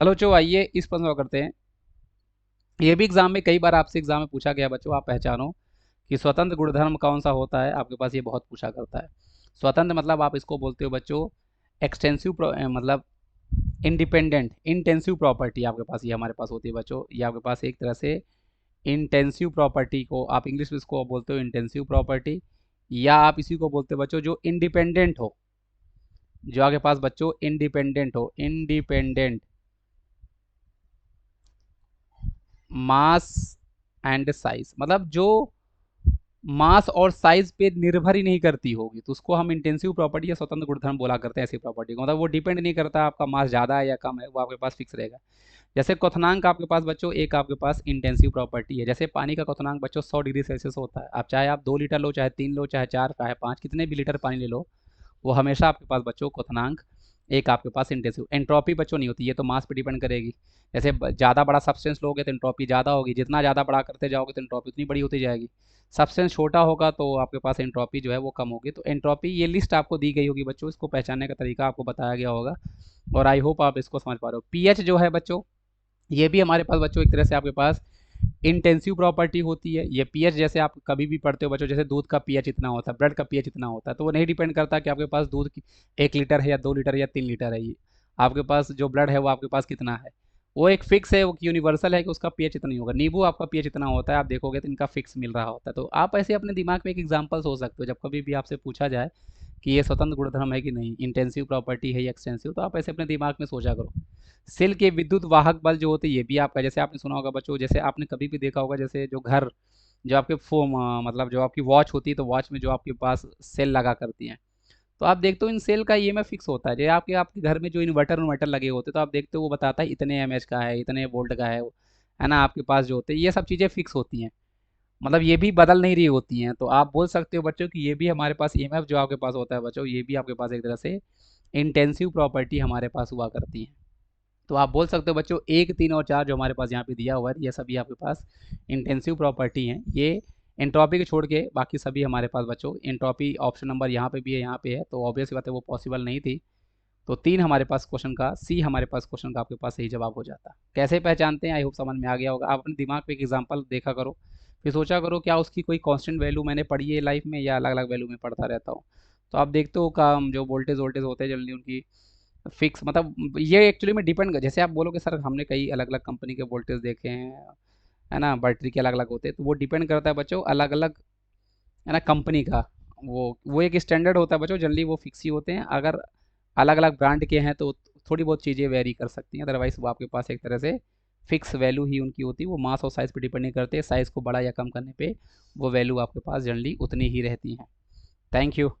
चलो जो आइए इस पर सवाल करते हैं। ये भी एग्जाम में कई बार आपसे एग्जाम में पूछा गया बच्चों, आप पहचानो कि स्वतंत्र गुणधर्म कौन सा होता है। आपके पास ये बहुत पूछा करता है। स्वतंत्र मतलब आप इसको बोलते हो बच्चों एक्सटेंसिव, मतलब इंडिपेंडेंट इंटेंसिव प्रॉपर्टी आपके पास ये हमारे पास होती है बच्चों। ये आपके पास एक तरह से इंटेंसिव प्रॉपर्टी को आप इंग्लिश में इसको बोलते हो इंटेंसिव प्रॉपर्टी, या आप इसी को बोलते हो बच्चों जो इंडिपेंडेंट हो, जो आपके पास बच्चों इंडिपेंडेंट हो, इंडिपेंडेंट मास एंड साइज, मतलब जो मास और साइज पे निर्भर ही नहीं करती होगी तो उसको हम इंटेंसिव प्रॉपर्टी या स्वतंत्र गुणधर्म बोला करते हैं ऐसी प्रॉपर्टी को। मतलब वो डिपेंड नहीं करता आपका मास ज़्यादा है या कम है, वो आपके पास फिक्स रहेगा। जैसे क्वथनांक आपके पास बच्चों एक आपके पास इंटेंसिव प्रॉपर्टी है। जैसे पानी का क्वथनांक बच्चों 100 डिग्री सेल्सियस होता है। आप चाहे आप 2 लीटर लो, चाहे 3 लो, चाहे 4, चाहे 5, कितने भी लीटर पानी ले लो, वो हमेशा आपके पास बच्चों क्वथनांक एक आपके पास इंटेंसिव। एंट्रोपी बच्चों नहीं होती, ये तो मास पे डिपेंड करेगी। जैसे ज़्यादा बड़ा सब्सटेंस लोगे तो एंट्रोपी ज़्यादा होगी, जितना ज़्यादा बड़ा करते जाओगे तो एंट्रोपी उतनी बड़ी होती जाएगी। सब्सटेंस छोटा होगा तो आपके पास एंट्रोपी जो है वो कम होगी। तो एंट्रोपी ये लिस्ट आपको दी गई होगी बच्चों, इसको पहचानने का तरीका आपको बताया गया होगा और आई होप आप इसको समझ पा रहे हो। पीएच जो है बच्चों, ये भी हमारे पास बच्चों एक तरह से आपके पास इंटेंसिव प्रॉपर्टी होती है। ये पीएच जैसे आप कभी भी पढ़ते हो बच्चों, जैसे दूध का पीएच इतना होता है, ब्लड का पीएच इतना होता है, तो वो नहीं डिपेंड करता कि आपके पास दूध 1 लीटर है या 2 लीटर या 3 लीटर है। ये आपके पास जो ब्लड है वो आपके पास कितना है, वो एक फिक्स है, वो यूनिवर्सल है कि उसका पीएच इतना ही होगा। नींबू आपका पीएच इतना होता है, आप देखोगे तो इनका फिक्स मिल रहा होता है। तो आप ऐसे अपने दिमाग में एक एग्जाम्पल सोच सकते हो, जब कभी भी आपसे पूछा जाए कि ये स्वतंत्र गुणधर्म है कि नहीं, इंटेंसिव प्रॉपर्टी है या एक्सटेंसिव, तो आप ऐसे अपने दिमाग में सोचा करो। सेल के विद्युत वाहक बल जो होते हैं ये भी आपका, जैसे आपने सुना होगा बच्चों, जैसे आपने कभी भी देखा होगा, जैसे जो घर, जो आपके फोम, मतलब जो आपकी वॉच होती है तो वॉच में जो आपके पास सेल लगा करती हैं, तो आप देखते हो इन सेल का ईएमएफ फिक्स होता है। जो आपके आपके घर में जो इन्वर्टर इन्वर्टर लगे होते हैं तो आप देखते हो वो बताता है इतने एमएच का है, इतने वोल्ट का है ना। आपके पास जो होते हैं ये सब चीज़ें फिक्स होती हैं, मतलब ये भी बदल नहीं रही होती हैं। तो आप बोल सकते हो बच्चों कि ये भी हमारे पास ईएमएफ जो आपके पास होता है बच्चों, ये भी आपके पास एक तरह से इंटेंसिव प्रॉपर्टी हमारे पास हुआ करती है। तो आप बोल सकते हो बच्चों 1, 3 और 4 जो हमारे पास यहाँ पे दिया हुआ है ये सभी आपके पास इंटेंसिव प्रॉपर्टी हैं। ये एंट्रोपी को छोड़ के बाकी सभी हमारे पास बच्चों, एंट्रोपी ऑप्शन नंबर यहाँ पे भी है, यहाँ पे है, तो ऑब्वियस बात है वो पॉसिबल नहीं थी। तो 3 हमारे पास क्वेश्चन का, सी हमारे पास क्वेश्चन का आपके पास सही जवाब हो जाता। कैसे पहचानते हैं, आई होप समझ में आ गया होगा। आप अपने दिमाग पे एक एग्जांपल देखा करो, फिर सोचा करो क्या उसकी कोई कांस्टेंट वैल्यू मैंने पढ़ी है लाइफ में या अलग अलग वैल्यू में पढ़ता रहता हूँ। तो आप देखते हो का जो वोल्टेज वोल्टेज होते हैं जल्दी उनकी फिक्स, मतलब ये एक्चुअली में डिपेंड कर, जैसे आप बोलोगे सर हमने कई अलग अलग कंपनी के वोल्टेज देखे हैं, है ना, बैटरी के अलग अलग होते हैं, तो वो डिपेंड करता है बच्चों अलग अलग, है ना, कंपनी का। वो एक स्टैंडर्ड होता है बच्चों, जनरली वो फिक्स ही होते हैं। अगर अलग अलग ब्रांड के हैं तो थोड़ी बहुत चीज़ें वेरी कर सकती हैं, अदरवाइज वो आपके पास एक तरह से फिक्स वैल्यू ही उनकी होती है। वो मास और साइज़ पे डिपेंड नहीं करते, साइज़ को बड़ा या कम करने पे वो वैल्यू आपके पास जनरली उतनी ही रहती हैं। Thank you.